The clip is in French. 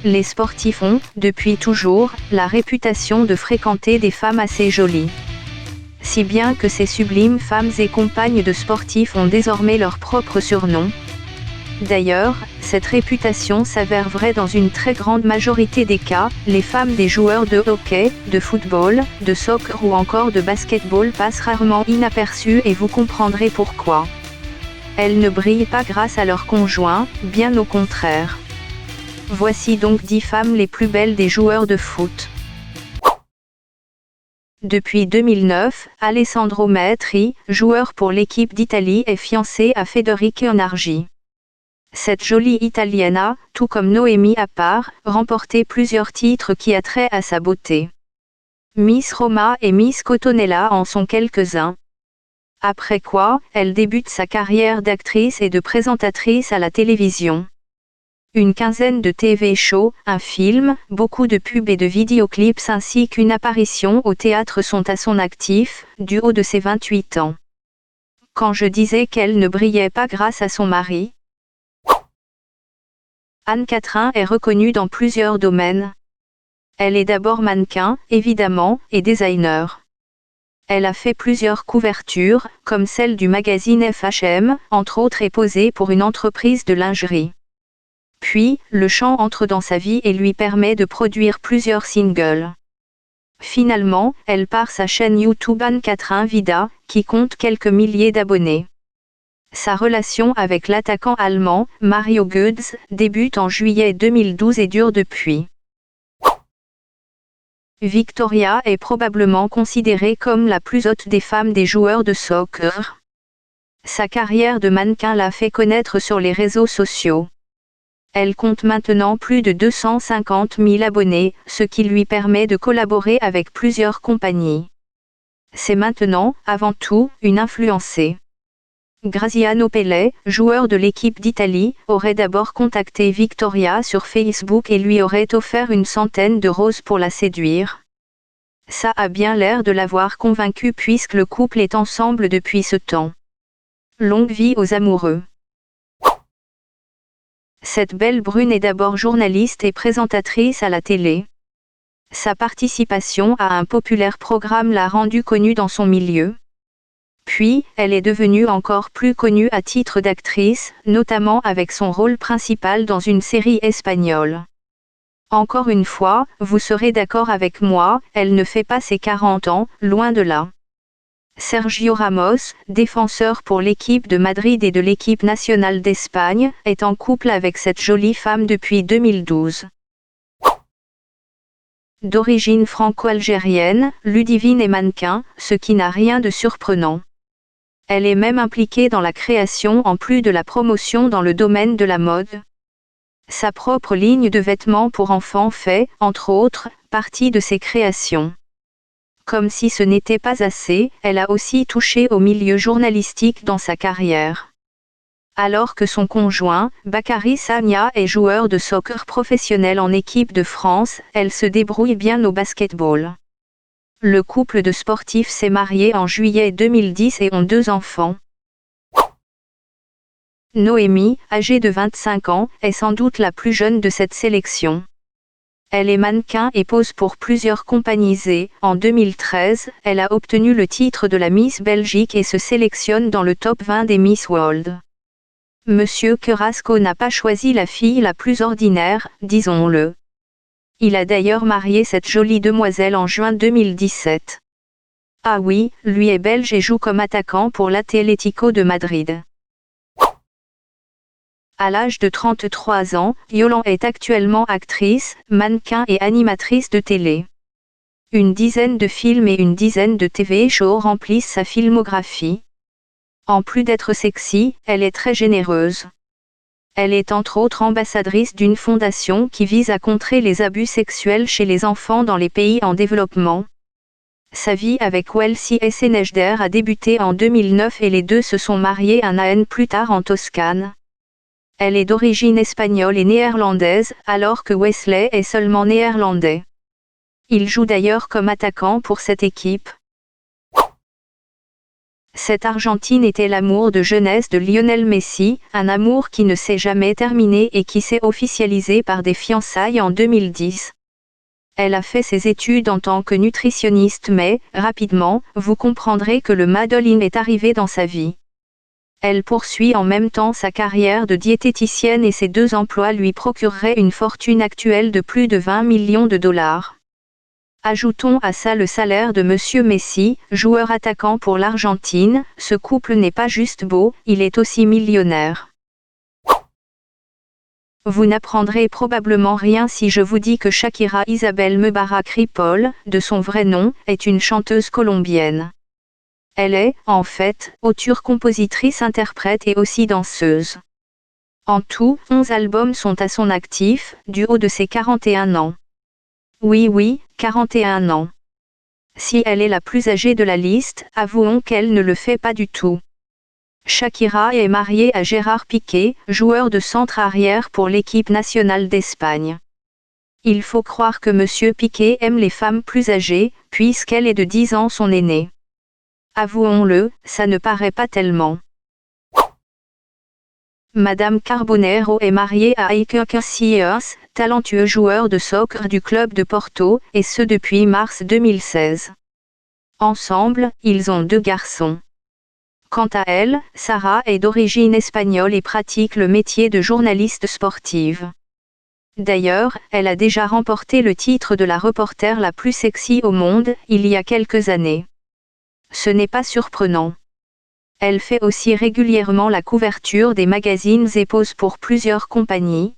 Les sportifs ont, depuis toujours, la réputation de fréquenter des femmes assez jolies. Si bien que ces sublimes femmes et compagnes de sportifs ont désormais leur propre surnom. D'ailleurs, cette réputation s'avère vraie dans une très grande majorité des cas. Les femmes des joueurs de hockey, de football, de soccer ou encore de basketball passent rarement inaperçues et vous comprendrez pourquoi. Elles ne brillent pas grâce à leur conjoint, bien au contraire. Voici donc 10 femmes les plus belles des joueurs de foot. Depuis 2009, Alessandro Maetri, joueur pour l'équipe d'Italie, est fiancé à Federica Onargi. Cette jolie Italienne a, tout comme Noémie Appart, remporté plusieurs titres qui a trait à sa beauté. Miss Roma et Miss Cotonella en sont quelques-uns. Après quoi, elle débute sa carrière d'actrice et de présentatrice à la télévision. Une quinzaine de TV shows, un film, beaucoup de pubs et de vidéoclips ainsi qu'une apparition au théâtre sont à son actif, du haut de ses 28 ans. Quand je disais qu'elle ne brillait pas grâce à son mari, Anne-Catherine est reconnue dans plusieurs domaines. Elle est d'abord mannequin, évidemment, et designer. Elle a fait plusieurs couvertures, comme celle du magazine FHM, entre autres et posée pour une entreprise de lingerie. Puis, le chant entre dans sa vie et lui permet de produire plusieurs singles. Finalement, elle part sa chaîne YouTube Anne-Catherine Vida, qui compte quelques milliers d'abonnés. Sa relation avec l'attaquant allemand, Mario Götze, débute en juillet 2012 et dure depuis. Victoria est probablement considérée comme la plus haute des femmes des joueurs de soccer. Sa carrière de mannequin l'a fait connaître sur les réseaux sociaux. Elle compte maintenant plus de 250 000 abonnés, ce qui lui permet de collaborer avec plusieurs compagnies. C'est maintenant, avant tout, une influencée. Graziano Pelle, joueur de l'équipe d'Italie, aurait d'abord contacté Victoria sur Facebook et lui aurait offert une centaine de roses pour la séduire. Ça a bien l'air de l'avoir convaincue puisque le couple est ensemble depuis ce temps. Longue vie aux amoureux. Cette belle brune est d'abord journaliste et présentatrice à la télé. Sa participation à un populaire programme l'a rendue connue dans son milieu. Puis, elle est devenue encore plus connue à titre d'actrice, notamment avec son rôle principal dans une série espagnole. Encore une fois, vous serez d'accord avec moi, elle ne fait pas ses 40 ans, loin de là. Sergio Ramos, défenseur pour l'équipe de Madrid et de l'équipe nationale d'Espagne, est en couple avec cette jolie femme depuis 2012. D'origine franco-algérienne, Ludivine est mannequin, ce qui n'a rien de surprenant. Elle est même impliquée dans la création en plus de la promotion dans le domaine de la mode. Sa propre ligne de vêtements pour enfants fait, entre autres, partie de ses créations. Comme si ce n'était pas assez, elle a aussi touché au milieu journalistique dans sa carrière. Alors que son conjoint, Bakary Sagna, est joueur de soccer professionnel en équipe de France, elle se débrouille bien au basketball. Le couple de sportifs s'est marié en juillet 2010 et ont 2 enfants. Noémie, âgée de 25 ans, est sans doute la plus jeune de cette sélection. Elle est mannequin et pose pour plusieurs compagnies et, en 2013, elle a obtenu le titre de la Miss Belgique et se sélectionne dans le top 20 des Miss World. Monsieur Carrasco n'a pas choisi la fille la plus ordinaire, disons-le. Il a d'ailleurs marié cette jolie demoiselle en juin 2017. Ah oui, lui est belge et joue comme attaquant pour l'Atlético de Madrid. À l'âge de 33 ans, Yolande est actuellement actrice, mannequin et animatrice de télé. Une dizaine de films et une dizaine de TV shows remplissent sa filmographie. En plus d'être sexy, elle est très généreuse. Elle est entre autres ambassadrice d'une fondation qui vise à contrer les abus sexuels chez les enfants dans les pays en développement. Sa vie avec Welcy Essenejder a débuté en 2009 et les deux se sont mariés un an plus tard en Toscane. Elle est d'origine espagnole et néerlandaise, alors que Wesley est seulement néerlandais. Il joue d'ailleurs comme attaquant pour cette équipe. Cette Argentine était l'amour de jeunesse de Lionel Messi, un amour qui ne s'est jamais terminé et qui s'est officialisé par des fiançailles en 2010. Elle a fait ses études en tant que nutritionniste mais, rapidement, vous comprendrez que le Madeline est arrivé dans sa vie. Elle poursuit en même temps sa carrière de diététicienne et ses 2 emplois lui procureraient une fortune actuelle de plus de 20 millions de dollars. Ajoutons à ça le salaire de Monsieur Messi, joueur attaquant pour l'Argentine, ce couple n'est pas juste beau, il est aussi millionnaire. Vous n'apprendrez probablement rien si je vous dis que Shakira Isabel Mebarak Ripoll, de son vrai nom, est une chanteuse colombienne. Elle est, en fait, auteure-compositrice interprète et aussi danseuse. En tout, 11 albums sont à son actif, du haut de ses 41 ans. Oui, 41 ans. Si elle est la plus âgée de la liste, avouons qu'elle ne le fait pas du tout. Shakira est mariée à Gérard Piqué, joueur de centre arrière pour l'équipe nationale d'Espagne. Il faut croire que Monsieur Piqué aime les femmes plus âgées, puisqu'elle est de 10 ans son aînée. Avouons-le, ça ne paraît pas tellement. Madame Carbonero est mariée à Iker Casillas, talentueux joueur de soccer du club de Porto, et ce depuis mars 2016. Ensemble, ils ont 2 garçons. Quant à elle, Sarah est d'origine espagnole et pratique le métier de journaliste sportive. D'ailleurs, elle a déjà remporté le titre de la reporter la plus sexy au monde, il y a quelques années. Ce n'est pas surprenant. Elle fait aussi régulièrement la couverture des magazines et pose pour plusieurs compagnies.